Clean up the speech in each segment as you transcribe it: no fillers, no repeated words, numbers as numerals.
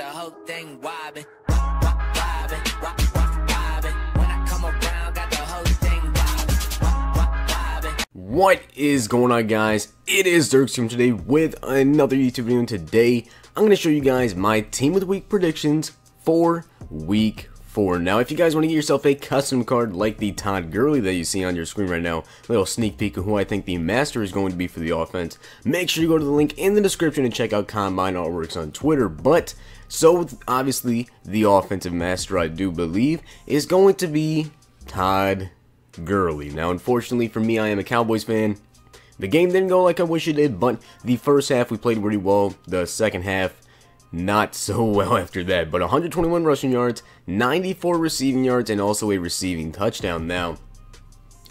the whole thing wobbin', wobbin', wobbin'. When I come around, got the whole thing wobbin', wobbin'. What is going on, guys? It is Zirksee today with another YouTube video, and today I'm going to show you guys my Team of the Week predictions for Week 4. Now, if you guys want to get yourself a custom card like the Todd Gurley that you see on your screen right now, a little sneak peek of who I think the master is going to be for the offense, make sure you go to the link in the description and check out Combine Artworks on Twitter. But, so obviously, the offensive master, I do believe, is going to be Todd Gurley. Now, unfortunately for me, I am a Cowboys fan. The game didn't go like I wish it did, but the first half we played pretty well. The second half, not so well after that. But 121 rushing yards, 94 receiving yards, and also a receiving touchdown. Now,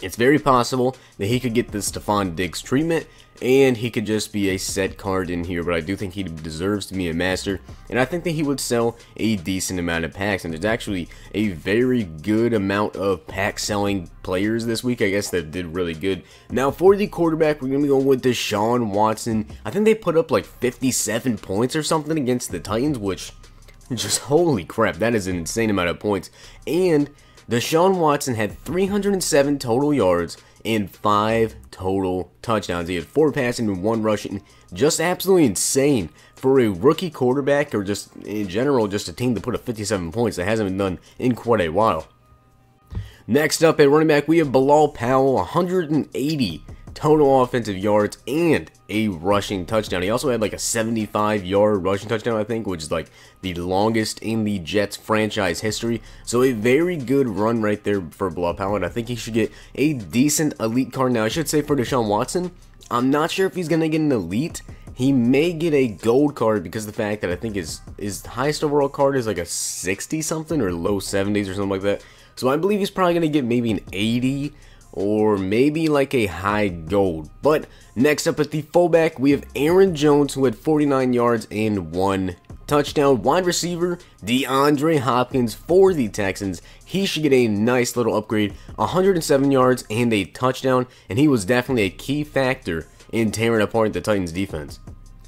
it's very possible that he could get the Stephon Diggs treatment, and he could just be a set card in here, but I do think he deserves to be a master, and I think that he would sell a decent amount of packs, and there's actually a very good amount of pack selling players this week, I guess, that did really good. Now, for the quarterback, we're going to be going with Deshaun Watson. I think they put up like 57 points or something against the Titans, which, just holy crap, that is an insane amount of points, and Deshaun Watson had 307 total yards and 5 total touchdowns. He had 4 passing and 1 rushing. Just absolutely insane for a rookie quarterback, or just in general, just a team to put up 57 points. That hasn't been done in quite a while. Next up at running back, we have Bilal Powell, 180 total offensive yards and a rushing touchdown. He also had like a 75-yard rushing touchdown, I think, which is like the longest in the Jets franchise history. So a very good run right there for Bilal Powell, and I think he should get a decent elite card. Now, I should say for Deshaun Watson, I'm not sure if he's going to get an elite. He may get a gold card because of the fact that I think his highest overall card is like a 60-something or low 70s or something like that. So I believe he's probably going to get maybe an 80 or maybe like a high gold. But next up at the fullback, we have Aaron Jones, who had 49 yards and 1 touchdown. Wide receiver, DeAndre Hopkins for the Texans. He should get a nice little upgrade, 107 yards and a touchdown, and he was definitely a key factor in tearing apart the Titans defense.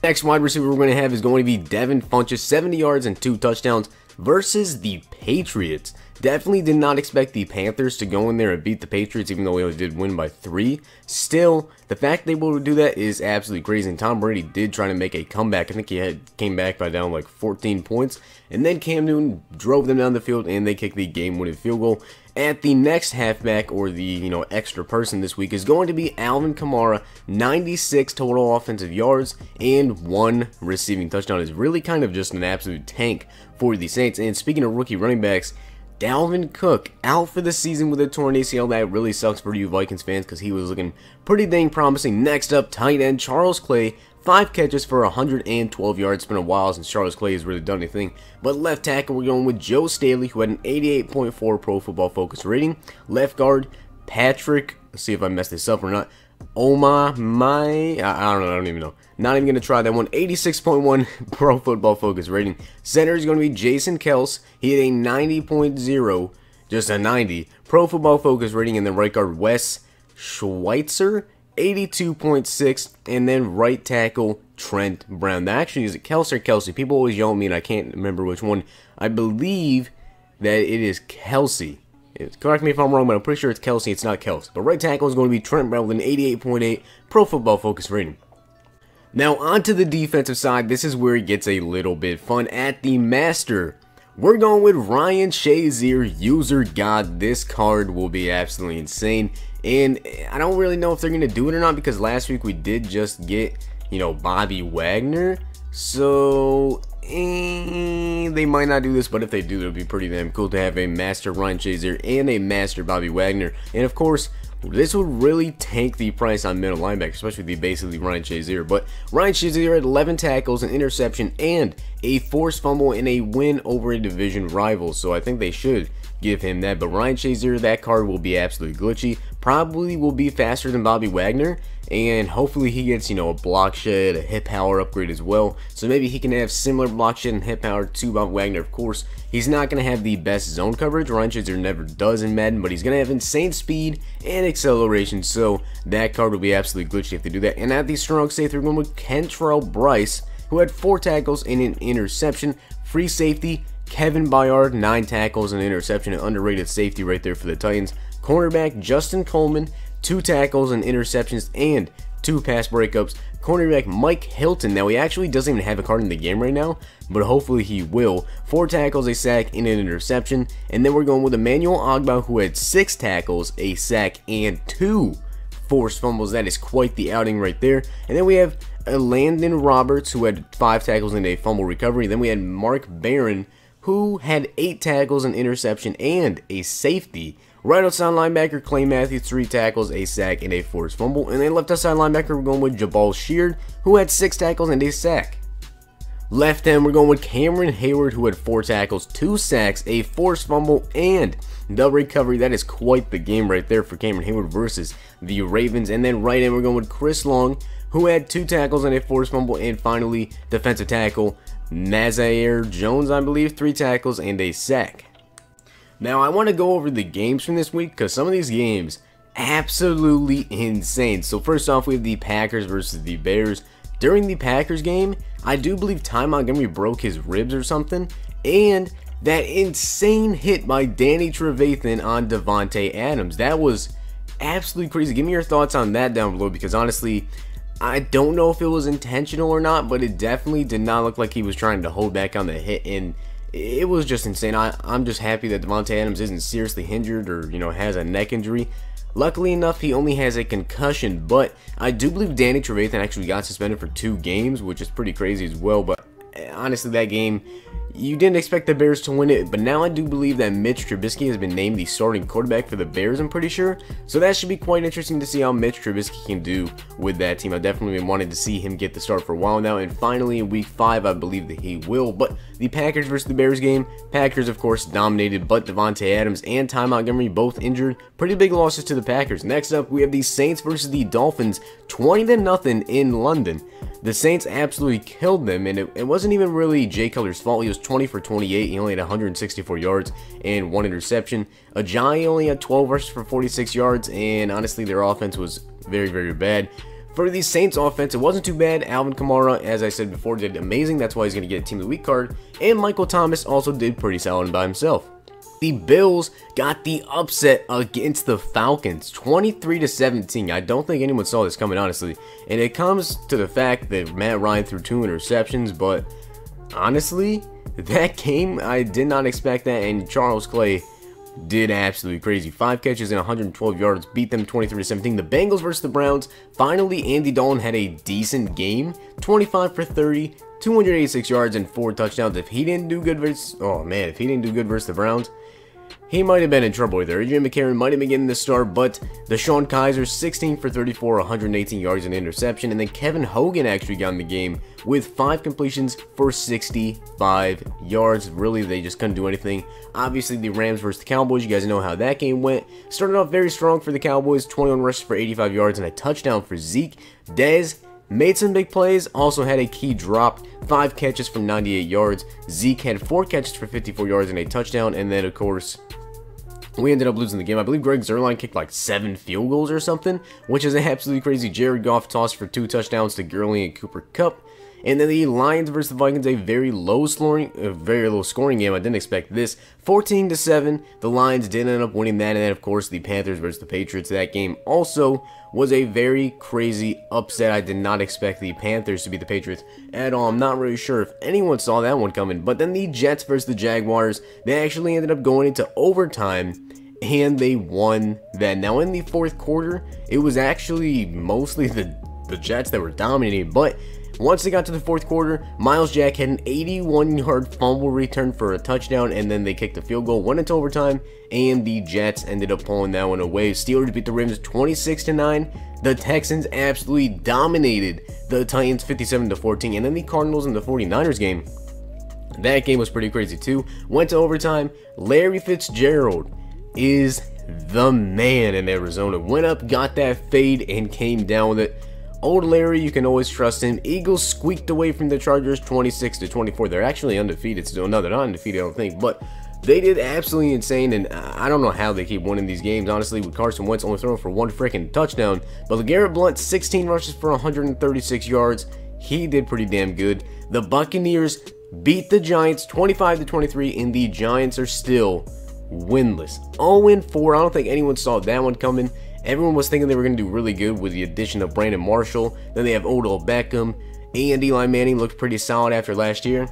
Next wide receiver we're going to have is going to be Devin Funchess, 70 yards and 2 touchdowns versus the Patriots. Definitely did not expect the Panthers to go in there and beat the Patriots, even though we only did win by 3. Still, the fact they will do that is absolutely crazy. And Tom Brady did try to make a comeback. I think he came back by down like 14 points. And then Cam Newton drove them down the field, and they kicked the game-winning field goal. At the next halfback, or the extra person this week, is going to be Alvin Kamara, 96 total offensive yards and 1 receiving touchdown. Is really kind of just an absolute tank for the Saints. And speaking of rookie running backs, Dalvin Cook out for the season with a torn ACL. That really sucks for you Vikings fans because he was looking pretty dang promising. Next up, tight end Charles Clay, 5 catches for 112 yards. It's been a while since Charles Clay has really done anything. But left tackle, we're going with Joe Staley, who had an 88.4 Pro Football Focus rating. Left guard, Patrick, let's see if I messed this up or not. I don't even know. Not even going to try that one. 86.1 Pro Football Focus rating. Center is going to be Jason Kels. He had a 90.0, just a 90, Pro Football Focus rating. And then right guard, Wes Schweitzer, 82.6. And then right tackle, Trent Brown. That actually, is it Kels or Kelsey? People always yell at me and I can't remember which one. I believe that it is Kelsey. Correct me if I'm wrong, but I'm pretty sure it's Kelsey. It's not Kels. But right tackle is going to be Trent Brown with an 88.8 Pro Football Focus rating. Now, onto the defensive side. This is where it gets a little bit fun. At the master, we're going with Ryan Shazier, User God. This card will be absolutely insane. And I don't really know if they're going to do it or not, because last week we did just get, Bobby Wagner. So they might not do this, but if they do, it'll be pretty damn cool to have a master Ryan Shazier and a master Bobby Wagner. And of course, this would really tank the price on middle linebacker, especially the basically Ryan Shazier. But Ryan Shazier had 11 tackles, an interception, and a forced fumble in a win over a division rival. So I think they should give him that. But Ryan Shazier, that card will be absolutely glitchy. Probably will be faster than Bobby Wagner. And hopefully he gets, a block shed, a hip power upgrade as well. So maybe he can have similar block shed and hip power to Bobby Wagner. Of course, he's not going to have the best zone coverage. Ryan Shazier never does in Madden, but he's going to have insane speed and acceleration. So that card will be absolutely glitchy if they do that. And at the strong safety, we're going with Kentrell Bryce, who had 4 tackles and an interception Free safety, Kevin Byard, 9 tackles and an interception, an underrated safety right there for the Titans. Cornerback, Justin Coleman, 2 tackles and interceptions and 2 pass breakups. Cornerback Mike Hilton, now he actually doesn't even have a card in the game right now, but hopefully he will. 4 tackles, a sack, and an interception. And then we're going with Emmanuel Ogbah, who had 6 tackles, a sack, and 2 forced fumbles. That is quite the outing right there. And then we have Landon Roberts, who had 5 tackles and a fumble recovery. Then we had Mark Barron, who had 8 tackles, an interception, and a safety. Right outside linebacker, Clay Matthews, 3 tackles, a sack, and a forced fumble. And then left outside linebacker, we're going with Jabal Sheard, who had 6 tackles and a sack. Left end, we're going with Cameron Hayward, who had 4 tackles, 2 sacks, a forced fumble, and the recovery. That is quite the game right there for Cameron Hayward versus the Ravens. And then right end, we're going with Chris Long, who had 2 tackles and a forced fumble. And finally, defensive tackle, Shazier Jones, I believe, 3 tackles and a sack. Now, I want to go over the games from this week because some of these games, absolutely insane. So first off, we have the Packers versus the Bears. During the Packers game, I do believe Ty Montgomery broke his ribs or something, and that insane hit by Danny Trevathan on Davante Adams. That was absolutely crazy. Give me your thoughts on that down below, because honestly, I don't know if it was intentional or not, but it definitely did not look like he was trying to hold back on the hit, and it was just insane. I'm just happy that Davante Adams isn't seriously injured or, has a neck injury. Luckily enough, he only has a concussion, but I do believe Danny Trevathan actually got suspended for 2 games, which is pretty crazy as well. But honestly, that game, you didn't expect the Bears to win it, but now I do believe that Mitch Trubisky has been named the starting quarterback for the Bears, I'm pretty sure. So that should be quite interesting to see how Mitch Trubisky can do with that team. I've definitely been wanting to see him get the start for a while now, and finally in week 5, I believe that he will. But the Packers versus the Bears game, Packers of course dominated, but Davante Adams and Ty Montgomery both injured. Pretty big losses to the Packers. Next up, we have the Saints versus the Dolphins, 20-0 in London. The Saints absolutely killed them, and it wasn't even really Jay Cutler's fault. He was 20 for 28. He only had 164 yards and 1 interception. Ajayi only had 12 rushes for 46 yards, and honestly, their offense was very, very bad. For the Saints offense, it wasn't too bad. Alvin Kamara, as I said before, did amazing. That's why he's going to get a Team of the Week card. And Michael Thomas also did pretty solid by himself. The Bills got the upset against the Falcons, 23-17. I don't think anyone saw this coming, honestly. And it comes to the fact that Matt Ryan threw 2 interceptions, but honestly, that game, I did not expect that, and Charles Clay did absolutely crazy. 5 catches and 112 yards, beat them 23-17. The Bengals versus the Browns, finally Andy Dalton had a decent game, 25 for 30, 286 yards and 4 touchdowns. If he didn't do good versus, if he didn't do good versus the Browns, he might have been in trouble there. Adrian McCarron might have been getting the start, but DeShone Kizer, 16 for 34, 118 yards and interception. And then Kevin Hogan actually got in the game with 5 completions for 65 yards. Really, they just couldn't do anything. Obviously, the Rams versus the Cowboys, you guys know how that game went. Started off very strong for the Cowboys, 21 rushes for 85 yards and a touchdown for Zeke. Dez made some big plays, also had a key drop, 5 catches for 98 yards. Zeke had 4 catches for 54 yards and a touchdown, and then, of course, we ended up losing the game. I believe Greg Zuerlein kicked like 7 field goals or something, which is absolutely crazy. Jared Goff tossed for 2 touchdowns to Gurley and Cooper Kupp. And then the Lions versus the Vikings, a very low scoring game. I didn't expect this. 14-7. The Lions did end up winning that. And then, of course, the Panthers versus the Patriots. That game also was a very crazy upset. I did not expect the Panthers to beat the Patriots at all. I'm not really sure if anyone saw that one coming. But then the Jets versus the Jaguars, they actually ended up going into overtime, and they won that. Now, in the 4th quarter, it was actually mostly the Jets that were dominating, but once they got to the 4th quarter, Myles Jack had an 81-yard fumble return for a touchdown, and then they kicked a field goal, went into overtime, and the Jets ended up pulling that one away. Steelers beat the Ravens 26-9. The Texans absolutely dominated the Titans 57-14, and then the Cardinals and the 49ers game. That game was pretty crazy too. Went to overtime. Larry Fitzgerald is the man in Arizona. Went up, got that fade, and came down with it. Old Larry, you can always trust him. Eagles squeaked away from the Chargers 26-24. They're actually undefeated still. No, they're not undefeated, I don't think, but they did absolutely insane, and I don't know how they keep winning these games, honestly, with Carson Wentz only throwing for 1 freaking touchdown. But LeGarrette Blount, 16 rushes for 136 yards. He did pretty damn good. The Buccaneers beat the Giants 25-23, and the Giants are still winless. 0-4. I don't think anyone saw that one coming. Everyone was thinking they were going to do really good with the addition of Brandon Marshall. Then they have Odell Beckham, and Eli Manning looked pretty solid after last year.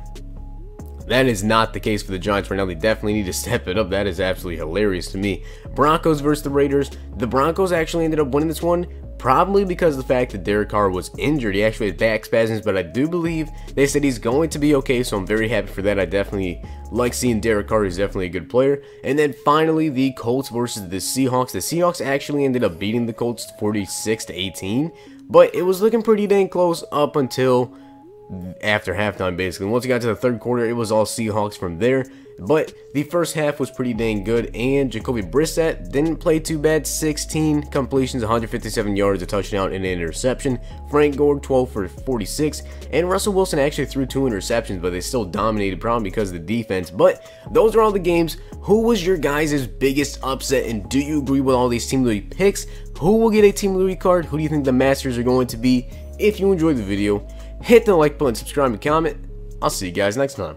That is not the case for the Giants right now. They definitely need to step it up. That is absolutely hilarious to me. Broncos versus the Raiders. The Broncos actually ended up winning this one, probably because of the fact that Derek Carr was injured. He actually had back spasms, but I do believe they said he's going to be okay, so I'm very happy for that. I definitely like seeing Derek Carr. He's definitely a good player. And then finally, the Colts versus the Seahawks. The Seahawks actually ended up beating the Colts 46-18, but it was looking pretty dang close up until after halftime, basically. Once you got to the third quarter, it was all Seahawks from there. But the first half was pretty dang good, and Jacoby Brissett didn't play too bad. 16 completions, 157 yards, a touchdown, and an interception. Frank Gore, 12 for 46, and Russell Wilson actually threw 2 interceptions, but they still dominated, probably because of the defense. But those are all the games. Who was your guys' biggest upset, and do you agree with all these Team of the Week picks? Who will get a Team of the Week card? Who do you think the Masters are going to be? If you enjoyed the video, hit the like button, subscribe, and comment. I'll see you guys next time.